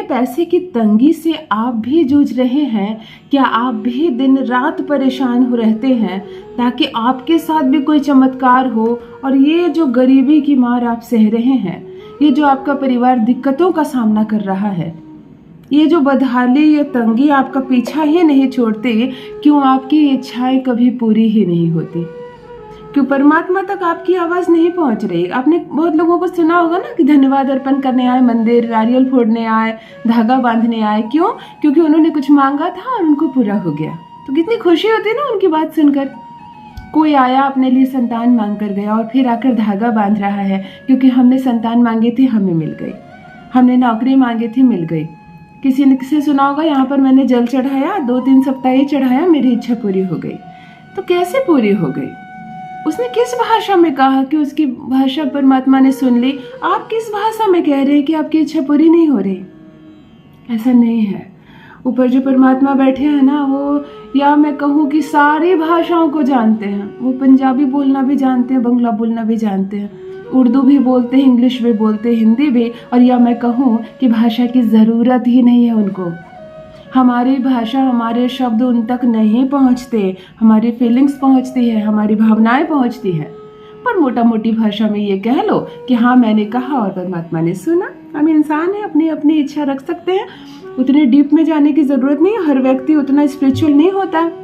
पैसे की तंगी से आप भी जूझ रहे हैं? क्या आप भी दिन रात परेशान हो रहते हैं ताकि आपके साथ भी कोई चमत्कार हो और ये जो गरीबी की मार आप सह रहे हैं, ये जो आपका परिवार दिक्कतों का सामना कर रहा है, ये जो बदहाली, ये तंगी आपका पीछा ही नहीं छोड़ते, क्यों आपकी इच्छाएं कभी पूरी ही नहीं होती? क्यों परमात्मा तक आपकी आवाज नहीं पहुंच रही? आपने बहुत लोगों को सुना होगा ना कि धन्यवाद अर्पण करने आए मंदिर, नारियल फोड़ने आए, धागा बांधने आए। क्यों? क्योंकि उन्होंने कुछ मांगा था और उनको पूरा हो गया। तो कितनी खुशी होती है ना उनकी बात सुनकर। कोई आया अपने लिए संतान मांग कर गया और फिर आकर धागा बांध रहा है क्योंकि हमने संतान मांगी थी, हमें मिल गई। हमने नौकरी मांगी थी, मिल गई। किसी ने किसे सुना होगा, यहाँ पर मैंने जल चढ़ाया, 2-3 सप्ताह ही चढ़ाया, मेरी इच्छा पूरी हो गई। तो कैसे पूरी हो गई? उसने किस भाषा में कहा कि उसकी भाषा परमात्मा ने सुन ली? आप किस भाषा में कह रहे हैं कि आपकी इच्छा पूरी नहीं हो रही? ऐसा नहीं है। ऊपर जो परमात्मा बैठे हैं ना, वो, या मैं कहूँ कि सारी भाषाओं को जानते हैं। वो पंजाबी बोलना भी जानते हैं, बंगला बोलना भी जानते हैं, उर्दू भी बोलते हैं, इंग्लिश भी बोलते हैं, हिंदी भी। और या मैं कहूँ कि भाषा की ज़रूरत ही नहीं है उनको। हमारी भाषा, हमारे शब्द उन तक नहीं पहुँचते, हमारी फीलिंग्स पहुँचती है, हमारी भावनाएं पहुँचती हैं। पर मोटा मोटी भाषा में ये कह लो कि हाँ मैंने कहा और परमात्मा ने सुना। हम इंसान हैं, अपनी अपनी इच्छा रख सकते हैं। उतने डीप में जाने की ज़रूरत नहीं है। हर व्यक्ति उतना स्पिरिचुअल नहीं होता है।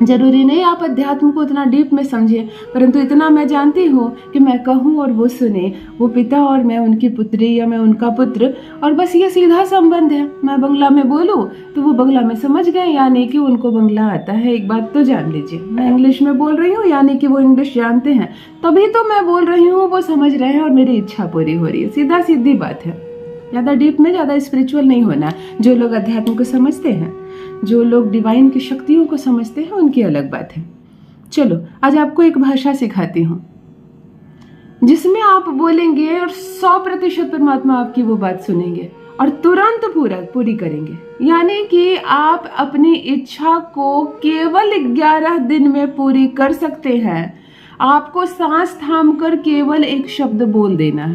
जरूरी नहीं आप अध्यात्म को उतना डीप में समझें, परंतु इतना मैं जानती हूँ कि मैं कहूँ और वो सुने, वो पिता और मैं उनकी पुत्री या मैं उनका पुत्र, और बस ये सीधा संबंध है। मैं बंगला में बोलूँ तो वो बंगला में समझ गए, यानी कि उनको बंगला आता है। एक बात तो जान लीजिए, मैं इंग्लिश में बोल रही हूँ यानी कि वो इंग्लिश जानते हैं, तभी तो मैं बोल रही हूँ, वो समझ रहे हैं और मेरी इच्छा पूरी हो रही है। सीधा सीधी बात है। ज़्यादा डीप में, ज़्यादा स्पिरिचुअल नहीं होना। जो लोग अध्यात्म को समझते हैं, जो लोग डिवाइन की शक्तियों को समझते हैं, उनकी अलग बात है। चलो आज आपको एक भाषा सिखाती हूँ जिसमें आप बोलेंगे और 100% परमात्मा आपकी वो बात सुनेंगे और तुरंत पूरी करेंगे। यानी कि आप अपनी इच्छा को केवल 11 दिन में पूरी कर सकते हैं। आपको सांस थाम कर केवल एक शब्द बोल देना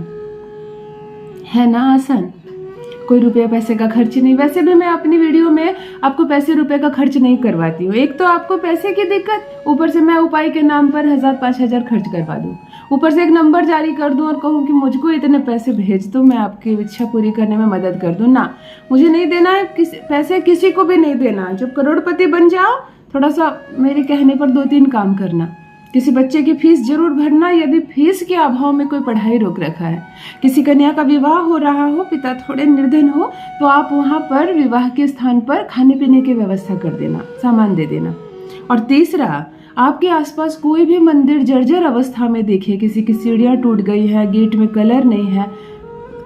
है ना आसान? कोई रुपया पैसे का खर्च नहीं। वैसे भी मैं अपनी वीडियो में आपको पैसे रुपए का खर्च नहीं करवाती हूँ। एक तो आपको पैसे की दिक्कत, ऊपर से मैं उपाय के नाम पर 1000-5000 खर्च करवा दूँ, ऊपर से एक नंबर जारी कर दूँ और कहूँ कि मुझको इतने पैसे भेज दो, मैं आपकी इच्छा पूरी करने में मदद कर दूँ। ना, मुझे नहीं देना है पैसे, किसी को भी नहीं देना। जब करोड़पति बन जाओ, थोड़ा सा मेरे कहने पर 2-3 काम करना। किसी बच्चे की फीस जरूर भरना यदि फीस के अभाव में कोई पढ़ाई रोक रखा है। किसी कन्या का विवाह हो रहा हो, पिता थोड़े निर्धन हो, तो आप वहाँ पर विवाह के स्थान पर खाने पीने की व्यवस्था कर देना, सामान दे देना। और तीसरा, आपके आसपास कोई भी मंदिर जर्जर अवस्था में देखे, किसी की सीढ़ियाँ टूट गई है, गेट में कलर नहीं है,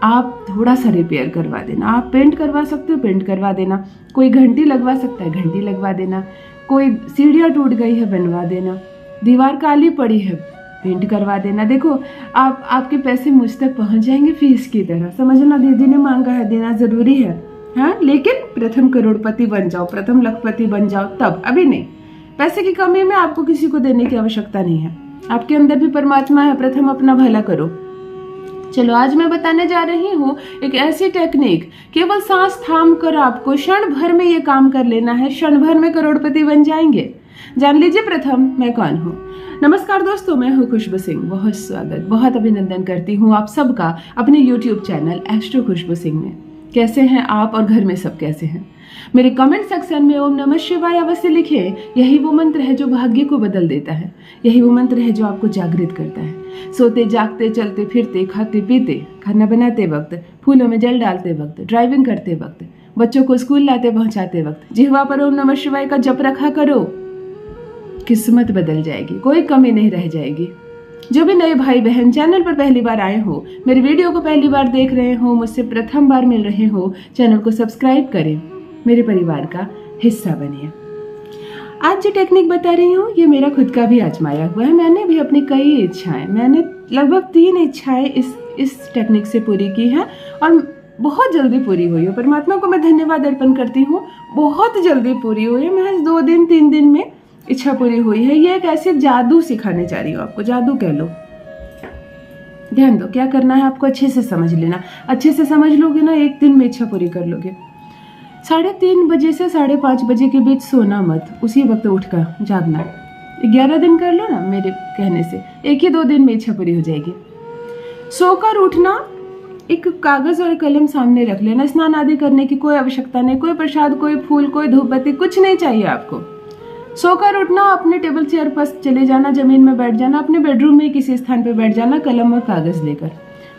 आप थोड़ा सा रिपेयर करवा देना। आप पेंट करवा सकते हो, पेंट करवा देना। कोई घंटी लगवा सकता है, घंटी लगवा देना। कोई सीढ़ियाँ टूट गई है, बनवा देना। दीवार काली पड़ी है, पेंट करवा देना। देखो आपके पैसे मुझ तक पहुंच जाएंगे फीस की तरह। समझना, दीदी ने मांगा है, देना जरूरी है। हाँ, लेकिन प्रथम करोड़पति बन जाओ, प्रथम लखपति बन जाओ, तब, अभी नहीं। पैसे की कमी में आपको किसी को देने की आवश्यकता नहीं है। आपके अंदर भी परमात्मा है, प्रथम अपना भला करो। चलो आज मैं बताने जा रही हूँ एक ऐसी टेक्निक, केवल सांस थाम कर आपको क्षण भर में ये काम कर लेना है। क्षण भर में करोड़पति बन जाएंगे। जान लीजिए प्रथम मैं कौन हूँ। नमस्कार दोस्तों, मैं हूँ खुशबू सिंह। बहुत स्वागत, बहुत अभिनंदन करती हूँ आप सबका अपने YouTube चैनल एस्ट्रो खुशबू सिंह में। कैसे हैं आप और घर में सब कैसे हैं? मेरे कमेंट सेक्शन में ओम नमः शिवाय अवश्य लिखें। यही वो मंत्र है जो भाग्य को बदल देता है। यही वो मंत्र है जो आपको जागृत करता है। सोते जागते, चलते फिरते, खाते पीते, खाना बनाते वक्त, फूलों में जल डालते वक्त, ड्राइविंग करते वक्त, बच्चों को स्कूल लाते पहुंचाते वक्त जिह्वा पर ओम नमः शिवाय का जप रखा करो। किस्मत बदल जाएगी, कोई कमी नहीं रह जाएगी। जो भी नए भाई बहन चैनल पर पहली बार आए हो, मेरे वीडियो को पहली बार देख रहे हो, मुझसे प्रथम बार मिल रहे हो, चैनल को सब्सक्राइब करें, मेरे परिवार का हिस्सा बनिए। आज जो टेक्निक बता रही हूँ ये मेरा खुद का भी आजमाया हुआ है। मैंने भी अपनी कई इच्छाएं, मैंने लगभग 3 इच्छाएं इस टेक्निक से पूरी की हैं और बहुत जल्दी पूरी हुई है। परमात्मा को मैं धन्यवाद अर्पण करती हूँ, बहुत जल्दी पूरी हुई है। महज 2 दिन 3 दिन में इच्छा पूरी हुई है। ये एक ऐसे जादू सिखाने जा रही हूँ आपको, जादू कह लो। ध्यान दो, क्या करना है आपको, अच्छे से समझ लेना। अच्छे से समझ लोगे ना, एक दिन में इच्छा पूरी कर लोगे। 3:30 बजे से 5:30 बजे के बीच सोना मत, उसी वक्त उठ कर जागना। 11 दिन कर लो ना मेरे कहने से, 1 ही 2 दिन में इच्छा पूरी हो जाएगी। सोकर उठना, एक कागज और कलम सामने रख लेना। स्नान आदि करने की कोई आवश्यकता नहीं, कोई प्रसाद, कोई फूल, कोई धूपबत्ती, कुछ नहीं चाहिए आपको। सोकर उठना, अपने टेबल चेयर पर चले जाना, जमीन में बैठ जाना, अपने बेडरूम में किसी स्थान पर बैठ जाना, कलम और कागज लेकर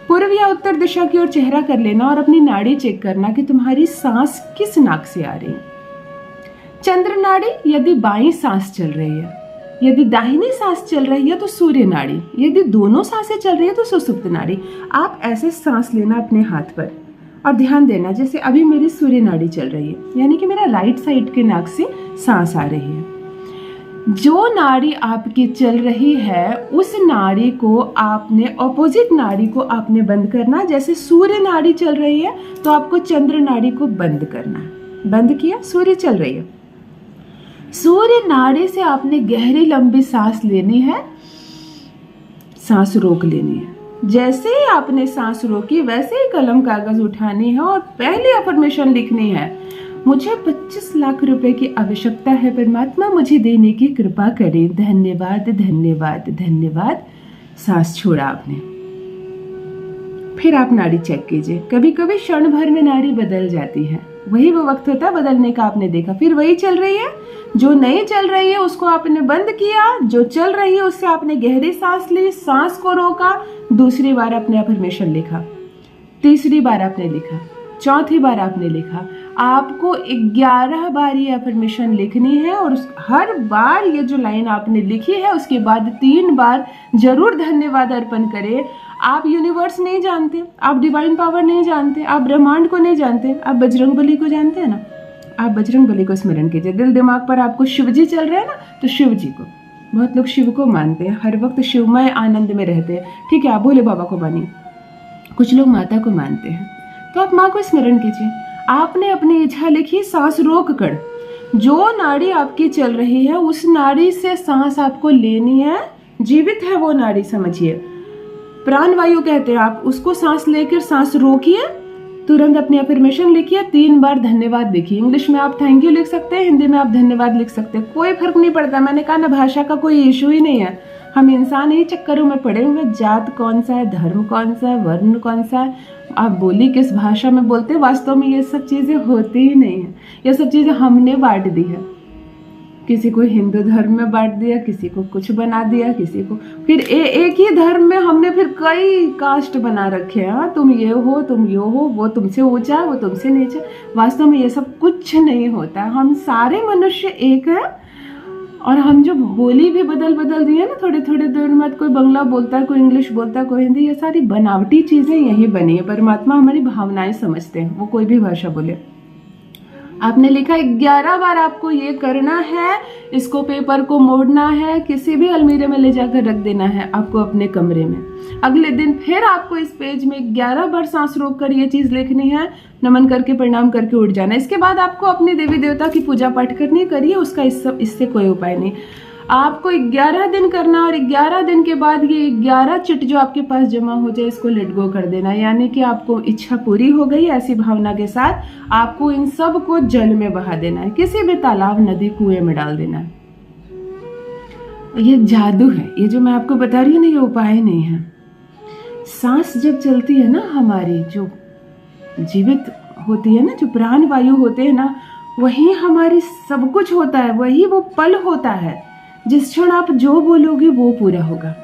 पूर्व या उत्तर दिशा की ओर चेहरा कर लेना और अपनी नाड़ी चेक करना कि तुम्हारी सांस किस नाक से आ रही है। चंद्र नाड़ी यदि बाईं सांस चल रही है, यदि दाहिनी सांस चल रही है तो सूर्य नाड़ी, यदि दोनों सांसें चल रही है तो सुषुप्त नाड़ी। आप ऐसे सांस लेना अपने हाथ पर और ध्यान देना जैसे अभी मेरी सूर्य नाड़ी चल रही है, यानी कि मेरा राइट साइड के नाक से सांस आ रही है। जो नाड़ी आपकी चल रही है उस नाड़ी को आपने, ऑपोजिट नाड़ी को आपने बंद करना। जैसे सूर्य नाड़ी चल रही है तो आपको चंद्र नाड़ी को बंद करना है। बंद किया, सूर्य चल रही है, सूर्य नाड़ी से आपने गहरी लंबी सांस लेनी है, सांस रोक लेनी है। जैसे ही आपने सांस रोकी वैसे ही कलम कागज उठानी है और पहली अफर्मेशन लिखनी है, मुझे 25 लाख रुपए की आवश्यकता है, परमात्मा मुझे देने की कृपा करे, धन्यवाद धन्यवाद धन्यवाद। सांस छोड़ा आपने, फिर आप नाड़ी चेक कीजिए। कभी कभी क्षण भर में नाड़ी बदल जाती है, वही वो वक्त होता है बदलने का, आपने देखा। फिर वही चल रही है, जो नहीं चल रही है उसको आपने बंद किया, जो चल रही है उससे आपने गहरी सांस ली, सांस को रोका, दूसरी बार आपने अफर्मेशन लिखा, तीसरी बार आपने लिखा, चौथी बार आपने लिखा। आपको 11 बार ये अफर्मेशन लिखनी है और हर बार ये जो लाइन आपने लिखी है उसके बाद 3 बार जरूर धन्यवाद अर्पण करें। आप यूनिवर्स नहीं जानते, आप डिवाइन पावर नहीं जानते, आप ब्रह्मांड को नहीं जानते, आप बजरंगबली को जानते हैं ना, आप बजरंगबली को स्मरण कीजिए। दिल दिमाग पर आपको शिव जी चल रहे हैं ना, तो शिव जी को, बहुत लोग शिव को मानते हैं, हर वक्त शिवमय आनंद में रहते हैं, ठीक है, आप भोले बाबा को मानिए। कुछ लोग माता को मानते हैं, तो आप माँ को स्मरण कीजिए। आपने अपनी इच्छा लिखी, सांस रोक कर जो नाड़ी आपकी चल रही है उस नाड़ी से सांस आपको लेनी है, जीवित है वो नाड़ी, समझिए, प्राण वायु कहते हैं। आप उसको सांस लेकर सांस रोकिए, तुरंत अपनी अफर्मेशन लिखिए, 3 बार धन्यवाद लिखिए। इंग्लिश में आप थैंक यू लिख सकते हैं, हिंदी में आप धन्यवाद लिख सकते हैं, कोई फर्क नहीं पड़ता। मैंने कहा ना, भाषा का कोई इशू ही नहीं है। हम इंसान ही चक्करों में पड़े हुए, जात कौन सा है, धर्म कौन सा है, वर्ण कौन सा है, आप बोली किस भाषा में बोलते हैं, वास्तव में ये सब चीज़ें होती ही नहीं है। ये सब चीज़ें हमने बांट दी है, किसी को हिंदू धर्म में बांट दिया, किसी को कुछ बना दिया, किसी को फिर एक ही धर्म में हमने फिर कई कास्ट बना रखे हैं। हाँ, तुम ये हो, तुम ये हो, वो तुमसे ऊंचा है, वो तुमसे नीचा। वास्तव में ये सब कुछ नहीं होता, हम सारे मनुष्य एक हैं। और हम जो बोली भी बदल दिए ना, थोड़े थोड़े देर में कोई बंगला बोलता है, कोई इंग्लिश बोलता है, कोई हिंदी, ये सारी बनावटी चीज़ें यही बनी है। परमात्मा हमारी भावनाएं समझते हैं, वो कोई भी भाषा बोले। आपने लिखा 11 बार आपको ये करना है, इसको पेपर को मोड़ना है, किसी भी अलमीरे में ले जाकर रख देना है आपको अपने कमरे में। अगले दिन फिर आपको इस पेज में 11 बार सांस रोक कर ये चीज़ लिखनी है, नमन करके प्रणाम करके उठ जाना। इसके बाद आपको अपने देवी देवता की पूजा पाठ करनी, करिए, उसका इससे कोई उपाय नहीं। आपको 11 दिन करना और 11 दिन के बाद ये 11 चिट जो आपके पास जमा हो जाए इसको लेट गो कर देना, यानी कि आपको इच्छा पूरी हो गई। ऐसी भावना के साथ आपको इन सब को जल में बहा देना है, किसी भी तालाब, नदी, कुएं में डाल देना है। ये जादू है, ये जो मैं आपको बता रही हूँ ना, ये उपाय नहीं है। सांस जब चलती है ना, हमारी जो जीवित होती है ना, जो प्राण वायु होते हैं ना, वही हमारी सब कुछ होता है, वही वो पल होता है जिस क्षण आप जो बोलोगे वो पूरा होगा।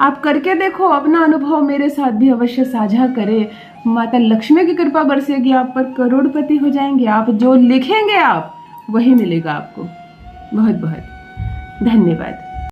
आप करके देखो, अपना अनुभव मेरे साथ भी अवश्य साझा करें। माता लक्ष्मी की कृपा बरसेगी आप पर, करोड़पति हो जाएंगे आप। जो लिखेंगे आप वही मिलेगा आपको। बहुत बहुत धन्यवाद।